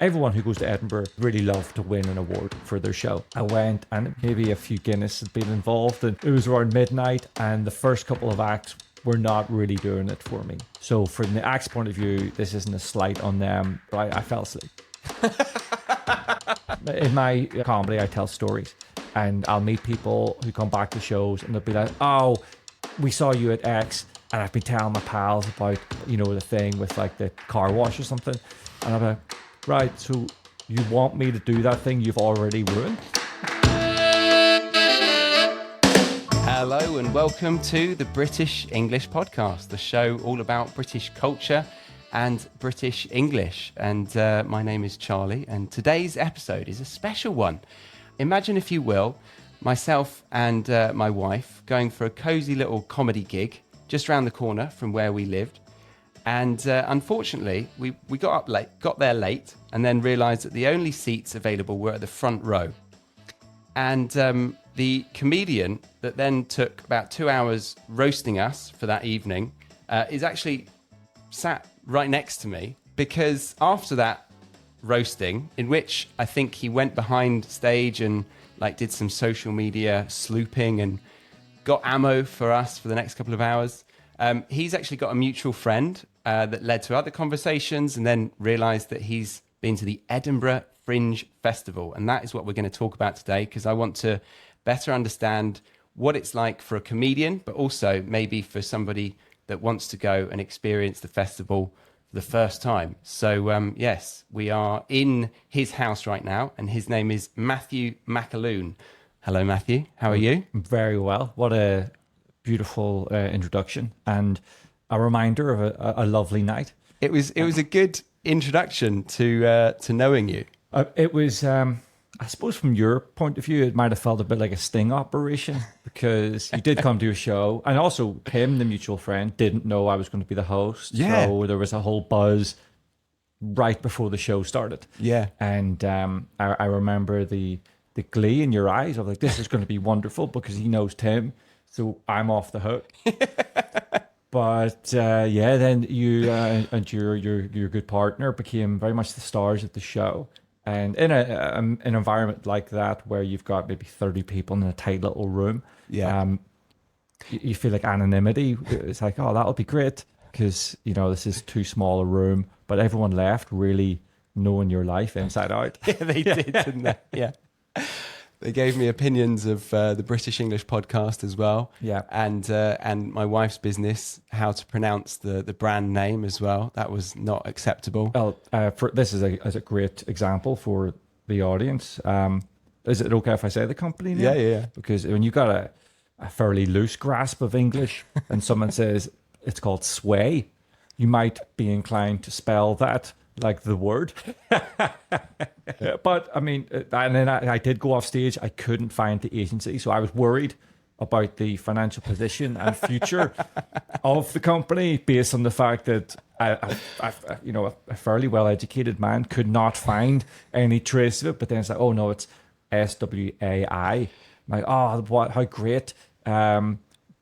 everyone who goes to Edinburgh really love to win an award for their show. I went, and maybe a few Guinness had been involved, and it was around midnight, and the first couple of acts were not really doing it for me. So from the act's point of view, this isn't a slight on them, but I fell asleep. In my comedy, I tell stories, and I'll meet people who come back to shows, and they'll be like, oh, we saw you at X, and I've been telling my pals about, the thing with like the car wash or something. And I'm like, right, so you want me to do that thing you've already ruined? Hello and welcome to the British English Podcast, the show all about British culture and British English. And my name is Charlie, and today's episode is a special one. Imagine, if you will, myself and my wife going for a cozy little comedy gig just around the corner from where we lived. And unfortunately, we got there late, and then realised that the only seats available were at the front row. And the comedian that then took about 2 hours roasting us for that evening is actually sat right next to me, because after that roasting, in which I think he went behind stage and did some social media sleuthing and got ammo for us for the next couple of hours, he's actually got a mutual friend that led to other conversations, and then realised that he's been to the Edinburgh Fringe Festival. And that is what we're going to talk about today, because I want to better understand what it's like for a comedian, but also maybe for somebody that wants to go and experience the festival for the first time. So yes, we are in his house right now, and his name is Matthew McAloone. Hello, Matthew. How are you? Very well. What a beautiful introduction, and a reminder of a lovely night. It was a good introduction to knowing you. It was, I suppose, from your point of view, it might have felt a bit like a sting operation, because you did come to a show, and also him, the mutual friend, didn't know I was going to be the host. Yeah. So there was a whole buzz right before the show started. Yeah. And I remember the glee in your eyes of like, this is going to be wonderful, because he knows Tim, so I'm off the hook. But then you and your good partner became very much the stars of the show. And in an environment like that, where you've got maybe 30 people in a tight little room, you feel like anonymity. It's like, oh, that'll be great, because this is too small a room. But everyone left really knowing your life inside out. Yeah, they did, didn't they? Yeah. They gave me opinions of the British English Podcast as well. Yeah. And my wife's business, how to pronounce the brand name as well. That was not acceptable. Well, this is a great example for the audience. Is it okay if I say the company name? Yeah. Because when you've got a fairly loose grasp of English and someone says it's called Sway, you might be inclined to spell that like the word. But I mean, and then I did go off stage. I couldn't find the agency, so I was worried about the financial position and future of the company, based on the fact that a fairly well-educated man could not find any trace of it. But then it's like, oh no, it's SWAI. I'm like, oh, what? How great! Do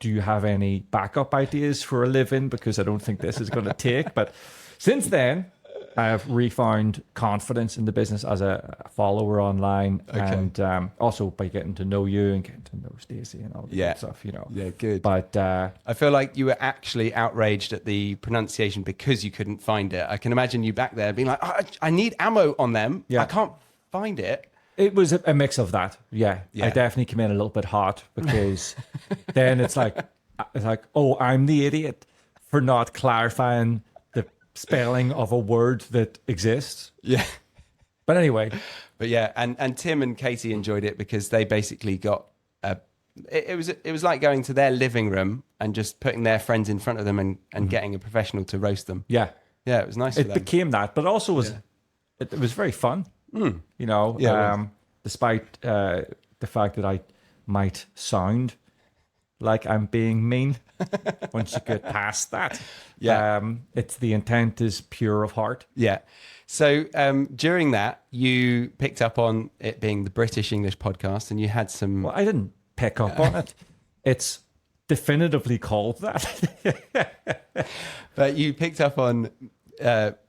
you have any backup ideas for a living? Because I don't think this is going to take. But since then, I've refound confidence in the business as a follower online, and also by getting to know you and getting to know Stacey and all that good stuff, Yeah, good. But I feel like you were actually outraged at the pronunciation because you couldn't find it. I can imagine you back there being like, oh, I need ammo on them. Yeah. I can't find it. It was a mix of that. Yeah. I definitely came in a little bit hot, because then it's like, oh, I'm the idiot for not clarifying the spelling of a word that exists. Yeah. But anyway. But yeah, and Tim and Katie enjoyed it, because they basically got it was like going to their living room and just putting their friends in front of them and getting a professional to roast them. Yeah. Yeah, it was nice for It them. became that, but also it was very fun. Despite the fact that I might sound like I'm being mean. Once you get past that, it's the intent is pure of heart. Yeah. So during that, you picked up on it being the British English Podcast, and you had some. Well, I didn't pick up on it. It's definitively called that. But you picked up on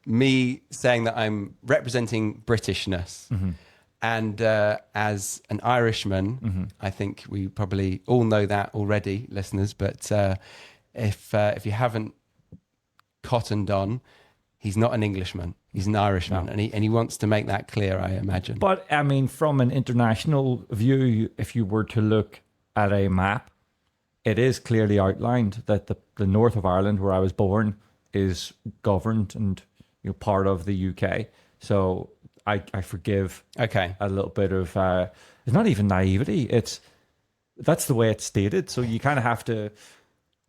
me saying that I'm representing Britishness. And as an Irishman, I think we probably all know that already, listeners. But if you haven't cottoned on, he's not an Englishman. He's an Irishman, No. and he wants to make that clear, I imagine. But I mean, from an international view, if you were to look at a map, it is clearly outlined that the north of Ireland, where I was born, is governed and part of the UK. So I forgive Okay. a little bit of it's not even naivety. That's the way it's stated. So you kind of have to.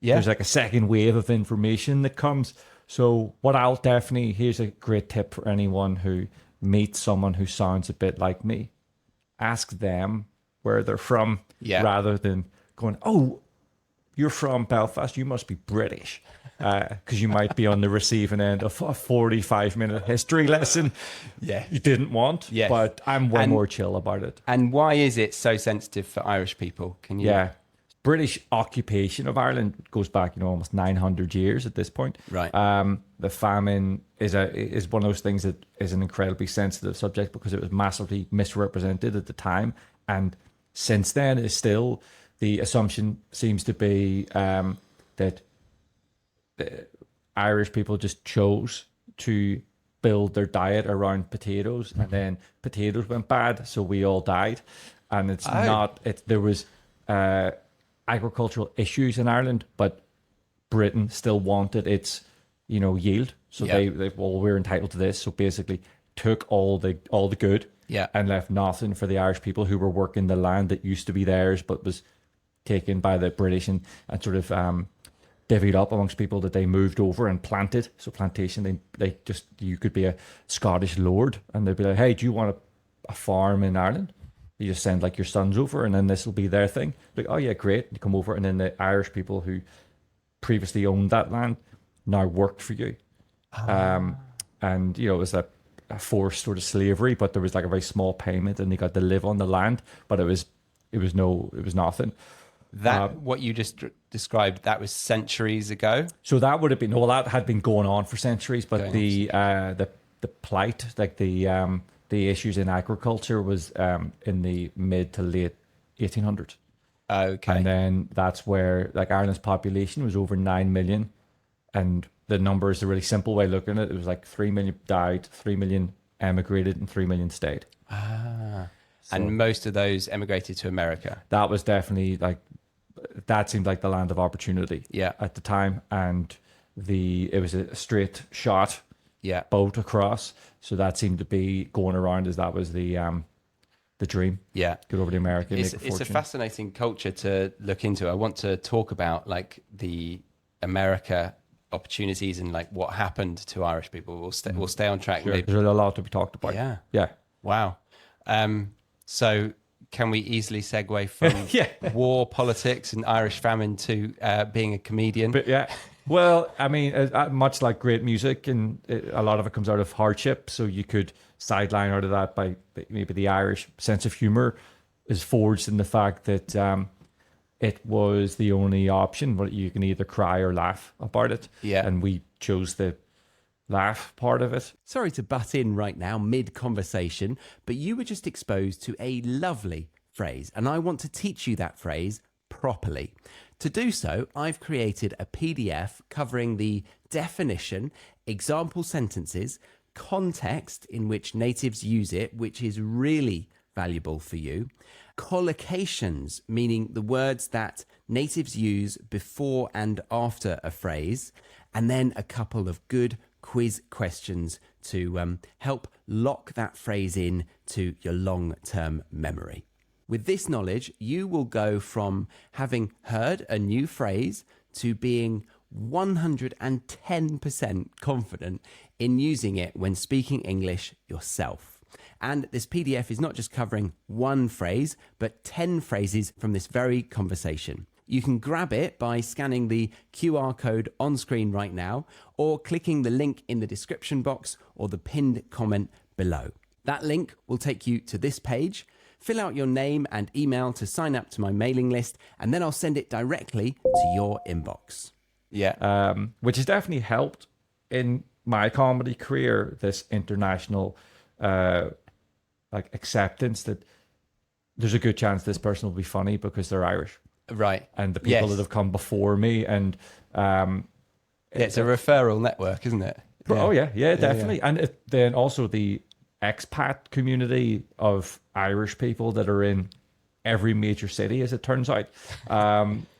Yeah. There's like a second wave of information that comes. So what I'll definitely, here's a great tip for anyone who meets someone who sounds a bit like me. Ask them where they're from rather than going, oh, you're from Belfast, you must be British. Because you might be on the receiving end of a 45-minute history lesson you didn't want. Yes. But I'm way more chill about it. And why is it so sensitive for Irish people? Can you? Yeah. British occupation of Ireland goes back, almost 900 years at this point. Right. The famine is one of those things that is an incredibly sensitive subject because it was massively misrepresented at the time, and since then is still the assumption seems to be that the Irish people just chose to build their diet around potatoes, and then potatoes went bad, so we all died, and it's not. There was. Agricultural issues in Ireland, but Britain still wanted its, yield. So they we're entitled to this. So basically, took all the good, and left nothing for the Irish people who were working the land that used to be theirs, but was taken by the British and sort of divvied up amongst people that they moved over and planted. So plantation, they just you could be a Scottish lord, and they'd be like, hey, do you want a farm in Ireland? You just send like your sons over, and then this will be their thing. Like, oh yeah, great. You come over, and then the Irish people who previously owned that land now worked for you. And it was a forced sort of slavery, but there was like a very small payment, and they got to live on the land. But it was nothing. That what you just described, that was centuries ago. So that would have been that had been going on for centuries, but the plight, like the issues in agriculture was in the mid to late 1800s. Okay. And then that's where like Ireland's population was over 9 million. And the number is a really simple way of looking at it. It was like 3 million died, 3 million emigrated, and 3 million stayed. And most of those emigrated to America. That was definitely that seemed like the land of opportunity at the time. And it was a straight shot boat across. So that seemed to be going around as that was the dream. Yeah. Get over to America. It's a fascinating culture to look into. I want to talk about like the America opportunities and like what happened to Irish people. We'll stay on track. Sure. There's a lot to be talked about. Yeah. Yeah. Wow. So can we easily segue from war, politics and Irish famine to being a comedian? But yeah. Well, I mean, much like great music, and a lot of it comes out of hardship. So you could sideline out of that by maybe the Irish sense of humor is forged in the fact that it was the only option. But you can either cry or laugh about it. Yeah. And we chose the laugh part of it. Sorry to butt in right now, mid-conversation, but you were just exposed to a lovely phrase, and I want to teach you that phrase properly. To do so, I've created a PDF covering the definition, example sentences, context in which natives use it, which is really valuable for you, collocations, meaning the words that natives use before and after a phrase, and then a couple of good quiz questions to help lock that phrase in to your long-term memory. With this knowledge, you will go from having heard a new phrase to being 110% confident in using it when speaking English yourself. And this PDF is not just covering one phrase, but 10 phrases from this very conversation. You can grab it by scanning the QR code on screen right now, or clicking the link in the description box or the pinned comment below. That link will take you to this page. Fill out your name and email to sign up to my mailing list, and then I'll send it directly to your inbox. Yeah. Which has definitely helped in my comedy career this international like acceptance that there's a good chance this person will be funny because they're Irish. Right. And the people that have come before me, and it's a referral network, isn't it? Oh yeah, definitely. And then also the expat community of Irish people that are in every major city, as it turns out.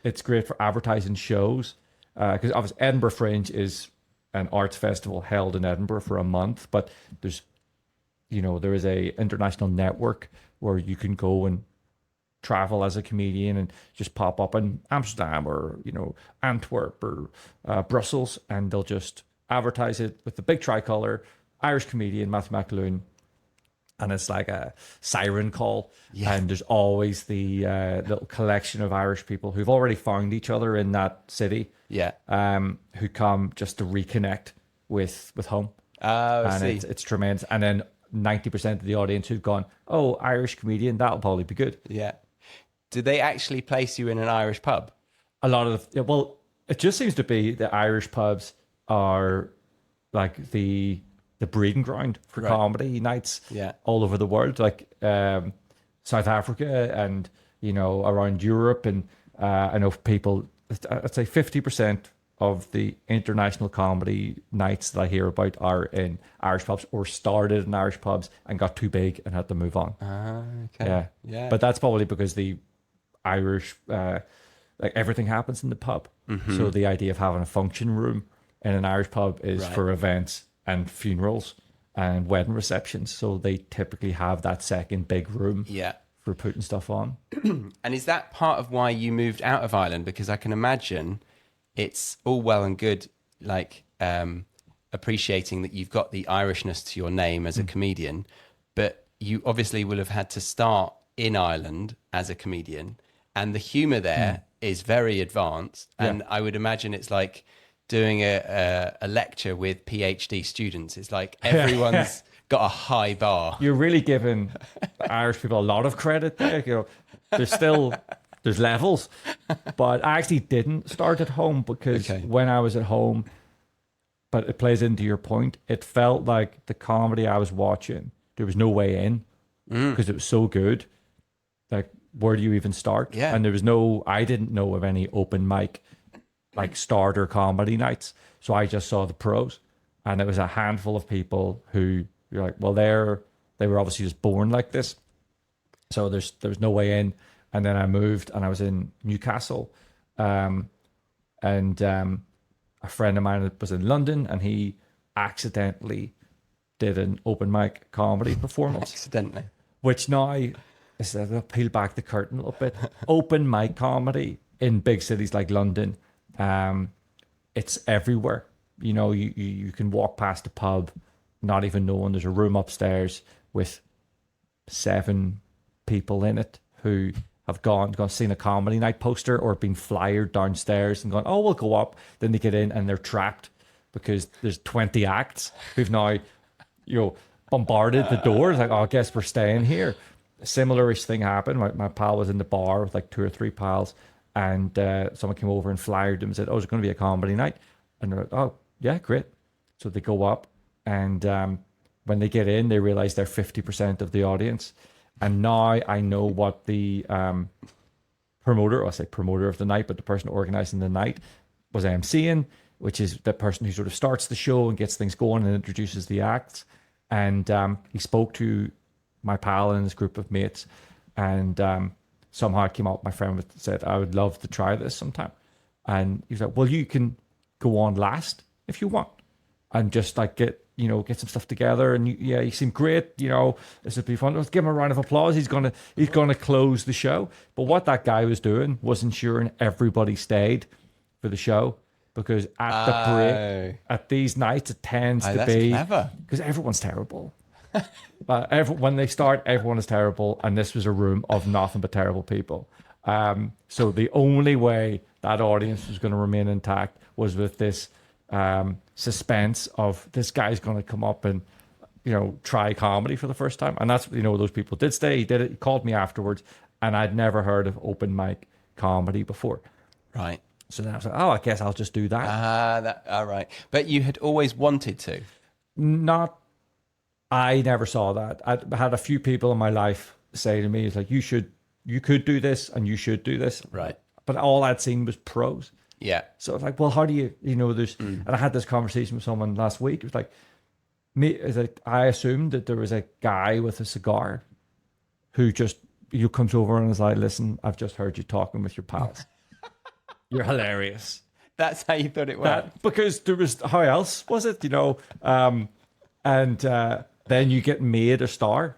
It's great for advertising shows because obviously Edinburgh Fringe is an arts festival held in Edinburgh for a month, but there is a international network where you can go and travel as a comedian and just pop up in Amsterdam or Antwerp or Brussels, and they'll just advertise it with the big tricolour, Irish comedian Matthew McAloone, and it's like a siren call. And there's always the little collection of Irish people who've already found each other in that city, who come just to reconnect with home. And it's tremendous. And then 90% of the audience who've gone, oh, Irish comedian, that'll probably be good. Yeah. Do they actually place you in an Irish pub? A lot of it just seems to be the Irish pubs are like the breeding ground for comedy nights all over the world, like South Africa and around Europe. And I know people, I'd say 50% of the international comedy nights that I hear about are in Irish pubs or started in Irish pubs and got too big and had to move on. Okay. Yeah. But that's probably because the Irish, like everything happens in the pub. So the idea of having a function room in an Irish pub is for events and funerals and wedding receptions. So they typically have that second big room for putting stuff on. And is that part of why you moved out of Ireland? Because I can imagine it's all well and good, like appreciating that you've got the Irishness to your name as a comedian, but you obviously will have had to start in Ireland as a comedian, and the humour there is very advanced. And I would imagine it's like doing a lecture with PhD students. It's like everyone's got a high bar. You're really giving Irish people a lot of credit there. There's levels, but I actually didn't start at home because when I was at home, but it plays into your point, it felt like the comedy I was watching, there was no way in because it was so good. Like, where do you even start? Yeah. And I didn't know of any open mic, like starter comedy nights. So I just saw the pros, and it was a handful of people who you're like, well, they were obviously just born like this. So there's no way in. And then I moved and I was in Newcastle. And a friend of mine was in London and he accidentally did an open mic comedy performance. Accidentally. Which now, I'll peel back the curtain a little bit. Open mic comedy in big cities like London, it's everywhere. You can walk past a pub, not even knowing there's a room upstairs with 7 people in it who have gone seen a comedy night poster or been flyered downstairs and gone, oh, we'll go up. Then they get in and they're trapped because there's 20 acts who've now, bombarded the doors. Like, oh, I guess we're staying here. A similar-ish thing happened. My pal was in the bar with like 2 or 3 pals, and someone came over and flyered them and said, oh, is it going to be a comedy night? And they're like, oh, yeah, great. So they go up, and when they get in, they realize they're 50% of the audience. And now I know what the promoter of the night, but the person organizing the night was emceeing, which is the person who sort of starts the show and gets things going and introduces the acts. And he spoke to my pal and his group of mates, and somehow it came out. My friend said, I would love to try this sometime. And he was like, well, you can go on last if you want and just like get some stuff together. And you seem great. This would be fun. Let's give him a round of applause. He's gonna close the show. But what that guy was doing was ensuring everybody stayed for the show, because at the break, at these nights, it tends to be because everyone's terrible. When they start, everyone is terrible, and this was a room of nothing but terrible people. So the only way that audience was going to remain intact was with this suspense of this guy's going to come up and try comedy for the first time. And that's those people did stay. He did it. He called me afterwards, and I'd never heard of open mic comedy before. Right. So then I was like, oh, I guess I'll just do that. All right. But you had always wanted to. Not, I never saw that. I had a few people in my life say to me, it's like, you could do this and you should do this. Right. But all I'd seen was pros. Yeah. So it's like, well, how do and I had this conversation with someone last week. It was like, I assumed that there was a guy with a cigar who just, comes over and is like, listen, I've just heard you talking with your pals. You're hilarious. That's how you thought it worked. Because there was, how else was it, and then you get made a star.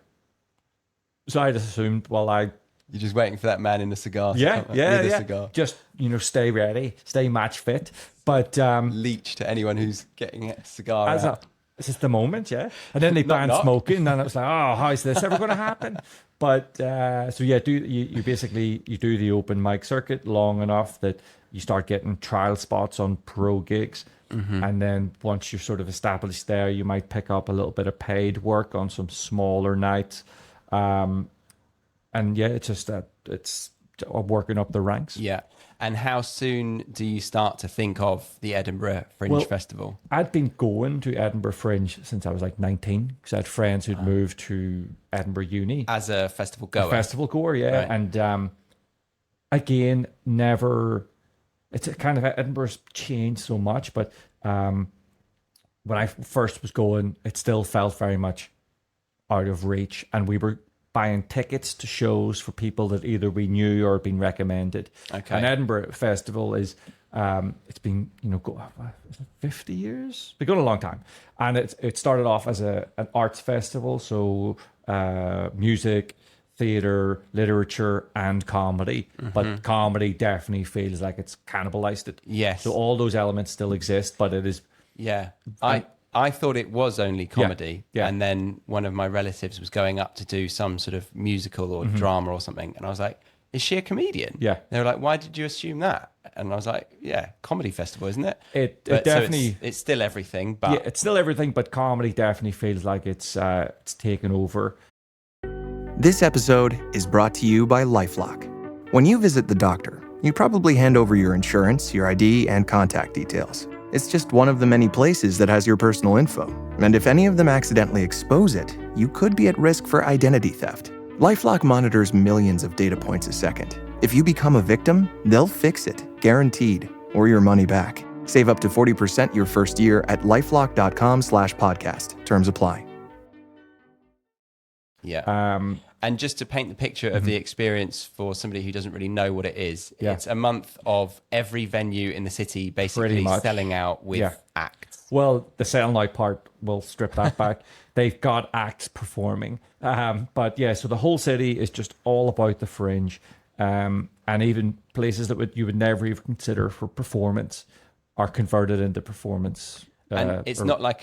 So I just assumed, you're just waiting for that man in the cigar. Cigar. Just, stay ready, stay match fit. But leech to anyone who's getting a cigar. This is the moment, yeah. And then they banned smoking, and it was like, oh, how's this ever going to happen? But you do the open mic circuit long enough that you start getting trial spots on pro gigs. Mm-hmm. And then once you're sort of established there, you might pick up a little bit of paid work on some smaller nights. It's just that it's working up the ranks. Yeah. And how soon do you start to think of the Edinburgh Fringe Festival? I'd been going to Edinburgh Fringe since I was like 19, because I had friends who'd moved to Edinburgh Uni. As a festival goer? Yeah. Right. And again, never... It's a kind of... Edinburgh's changed so much, but when I first was going, it still felt very much out of reach, and we were buying tickets to shows for people that either we knew or had been recommended. Okay. And Edinburgh Festival is, it's been, 50 years? It's been going a long time. And it started off as an arts festival, so music, theatre, literature, and comedy. Mm-hmm. But comedy definitely feels like it's cannibalized it. Yes. So all those elements still exist, but it is... Yeah. I thought it was only comedy. Yeah. And then one of my relatives was going up to do some sort of musical or drama or something. And I was like, is she a comedian? Yeah. They were like, why did you assume that? And I was like, yeah, comedy festival, isn't it? It definitely... So it's still everything, but... Yeah, it's still everything, but comedy definitely feels like it's taken over. This episode is brought to you by LifeLock. When you visit the doctor, you probably hand over your insurance, your ID, and contact details. It's just one of the many places that has your personal info. And if any of them accidentally expose it, you could be at risk for identity theft. LifeLock monitors millions of data points a second. If you become a victim, they'll fix it, guaranteed, or your money back. Save up to 40% your first year at lifelock.com/podcast. Terms apply. Yeah. And just to paint the picture of the experience for somebody who doesn't really know what it is, it's a month of every venue in the city basically selling out with acts. Well, the selling out part, we'll strip that back. They've got acts performing. But yeah, so the whole city is just all about the Fringe. And even places that you would never even consider for performance are converted into performance. And it's not like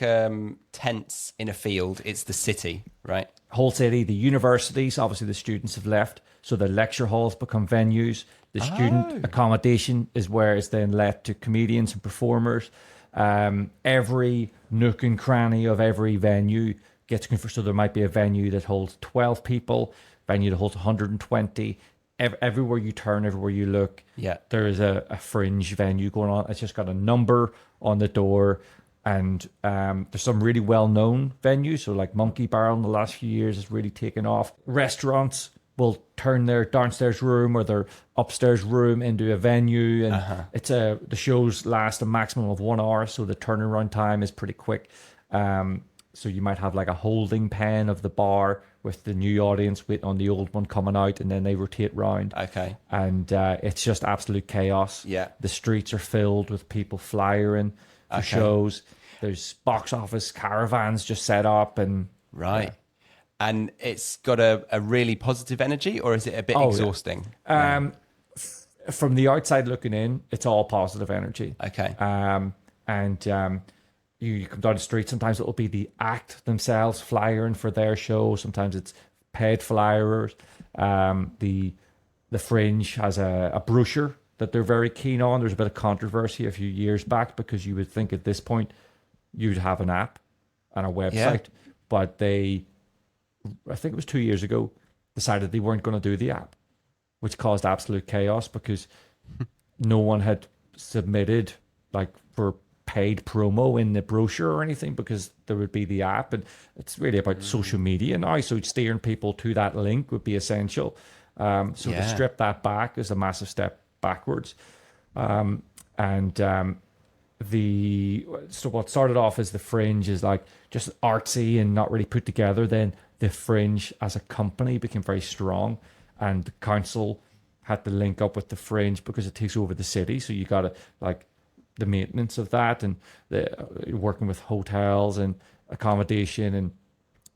tents in a field, it's the city, right? Whole city, the universities, obviously the students have left, so the lecture halls become venues. The student accommodation is where it's then let to comedians and performers. Every nook and cranny of every venue gets converted. So there might be a venue that holds 12 people, venue that holds 120. Everywhere you turn, everywhere you look, there is a Fringe venue going on. It's just got a number on the door. And there's some really well-known venues. So like Monkey Barrel in the last few years has really taken off. Restaurants will turn their downstairs room or their upstairs room into a venue. And the shows last a maximum of 1 hour. So the turnaround time is pretty quick. So you might have like a holding pen of the bar with the new audience waiting on the old one coming out, and then they rotate round. Okay. And it's just absolute chaos. Yeah. The streets are filled with people flyering for shows. There's box office caravans just set up and and it's got a really positive energy, or is it a bit exhausting? From the outside looking in, it's all positive energy. Okay. You come down the street, sometimes it'll be the act themselves flyering for their show, sometimes it's paid flyers. The Fringe has a brochure that they're very keen on. There's a bit of controversy a few years back because you would think at this point you'd have an app and a website, but I think it was 2 years ago, decided they weren't going to do the app, which caused absolute chaos because no one had submitted like for paid promo in the brochure or anything, because there would be the app, and it's really about social media now. So steering people to that link would be essential. So to strip that back is a massive step backwards. So what started off as the Fringe is like just artsy and not really put together. Then the Fringe as a company became very strong, and the council had to link up with the Fringe because it takes over the city. So you got to like the maintenance of that, and working with hotels and accommodation, and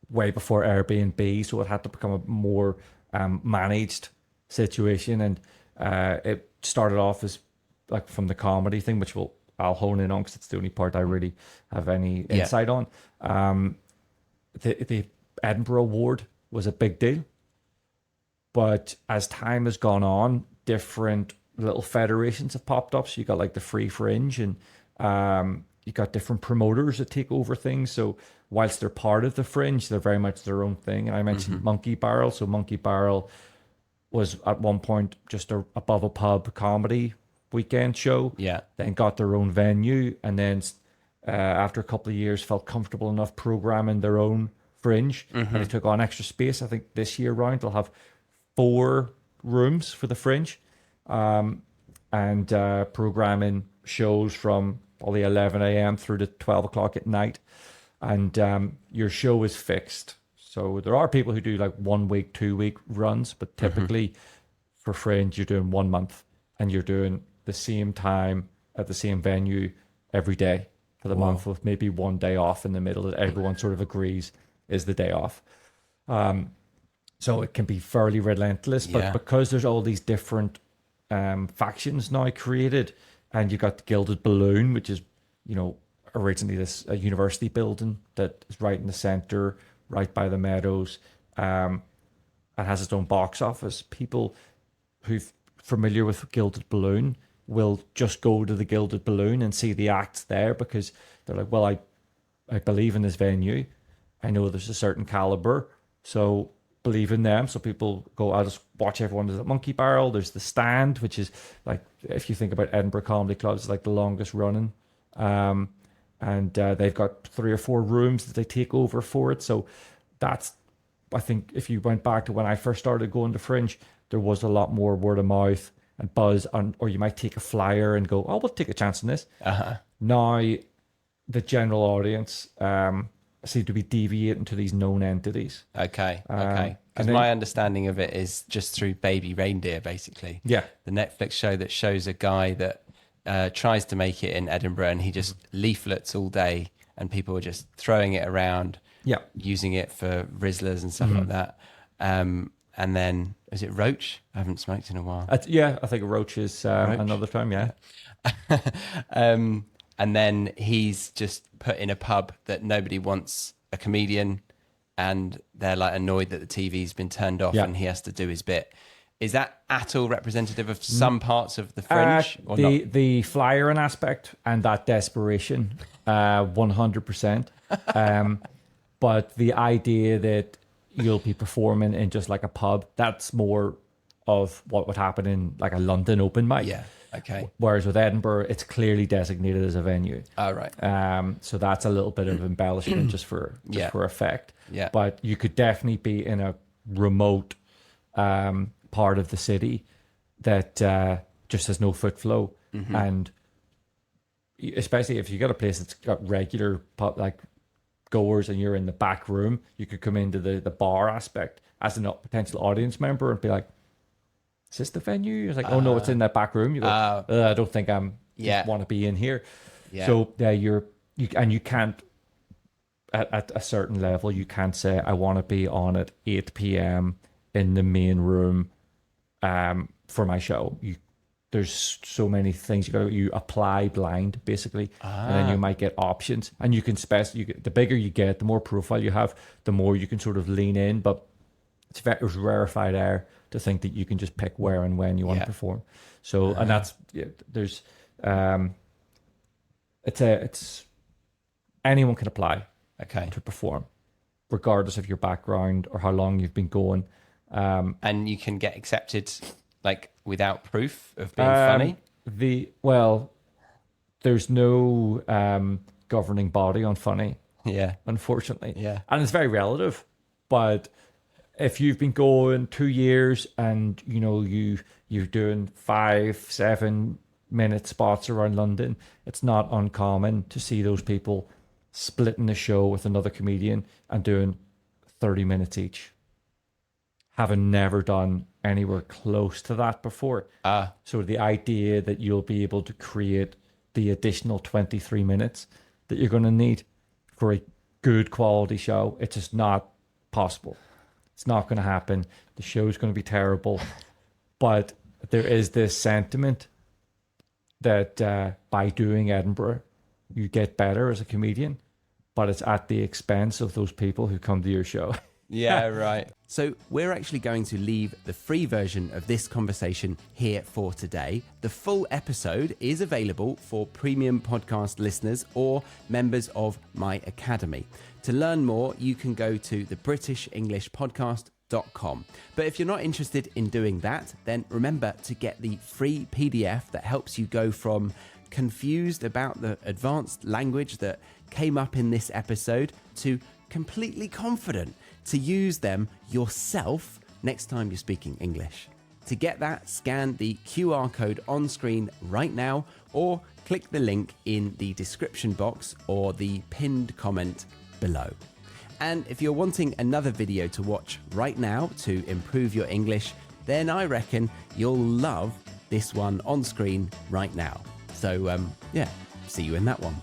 way before Airbnb. So it had to become a more managed situation. And it started off as like from the comedy thing, which I'll hone in on because it's the only part I really have any insight on. The Edinburgh Award was a big deal. But as time has gone on, different little federations have popped up. So you got like the Free Fringe, and you got different promoters that take over things. So whilst they're part of the Fringe, they're very much their own thing. And I mentioned Monkey Barrel. So Monkey Barrel was at one point just above a pub comedy weekend show. Yeah. Then got their own venue, and then after a couple of years felt comfortable enough programming their own Fringe, and they took on extra space. I think this year round they'll have 4 rooms for the Fringe, and programming shows from probably 11 a.m. through to 12 o'clock at night. And your show is fixed. So there are people who do like 1 week, 2 week runs, but typically for Fringe, you're doing 1 month, and you're doing the same time at the same venue every day for the month, with maybe 1 day off in the middle that everyone sort of agrees is the day off. So it can be fairly relentless, but because there's all these different factions now created, and you got the Gilded Balloon, which is, originally this university building that is right in the center, right by the meadows, and has its own box office. People who familiar with Gilded Balloon will just go to the Gilded Balloon and see the acts there, because they're like, well, I believe in this venue. I know there's a certain caliber, so believe in them. So people go, I'll just watch everyone. There's a Monkey Barrel. There's the Stand, which is like, if you think about Edinburgh comedy clubs, it's like the longest running. And they've got 3 or 4 rooms that they take over for it. So that's, I think if you went back to when I first started going to Fringe, there was a lot more word of mouth and buzz on, or you might take a flyer and go, oh, we'll take a chance on this. Now the general audience seem to be deviating to these known entities. Okay. Because my understanding of it is just through Baby Reindeer, basically. Yeah. The Netflix show that shows a guy that tries to make it in Edinburgh, and he just leaflets all day, and people are just throwing it around, using it for Rizzlers and stuff like that. And then, is it Roach? I haven't smoked in a while. I think Roach is another time, And then he's just put in a pub that nobody wants a comedian, and they're like annoyed that the TV's been turned off and he has to do his bit. Is that at all representative of some parts of the Fringe? Or not? The flyering aspect and that desperation, 100%. But the idea that you'll be performing in just like a pub, that's more of what would happen in like a London open mic. Yeah. Okay. Whereas with Edinburgh, it's clearly designated as a venue. All right. So that's a little bit of embellishment just for effect. Yeah. But you could definitely be in a remote part of the city that just has no foot flow, and especially if you got a place that's got regular like goers and you're in the back room, you could come into the bar aspect as a potential audience member and be like, is this the venue? It's like, oh no, it's in that back room. You go, I don't think want to be in here. Yeah. So you can't at a certain level, you can't say I want to be on at 8 p.m. in the main room for my show. There's so many things you apply blind basically, and then you might get options, and you can the bigger you get, the more profile you have, the more you can sort of lean in. But it's rarefied air to think that you can just pick where and when you want to perform. So, and that's there's it's anyone can apply to perform, regardless of your background or how long you've been going. And you can get accepted like without proof of being funny. there's no governing body on funny, Yeah. unfortunately. Yeah. And it's very relative. But if you've been going 2 years and you're doing 5-7 minute spots around London, it's not uncommon to see those people splitting the show with another comedian and doing 30 minutes each, having never done anywhere close to that before. So the idea that you'll be able to create the additional 23 minutes that you're going to need for a good quality show, it's just not possible. It's not going to happen. The show's going to be terrible. But there is this sentiment that by doing Edinburgh, you get better as a comedian, but it's at the expense of those people who come to your show. Yeah, right. So we're actually going to leave the free version of this conversation here for today. The full episode is available for premium podcast listeners or members of my academy. To learn more, you can go to thebritishenglishpodcast.com. But if you're not interested in doing that, then remember to get the free PDF that helps you go from confused about the advanced language that came up in this episode to completely confident to use them yourself next time you're speaking English. To get that, scan the QR code on screen right now or click the link in the description box or the pinned comment below. And if you're wanting another video to watch right now to improve your English, then I reckon you'll love this one on screen right now. So, see you in that one.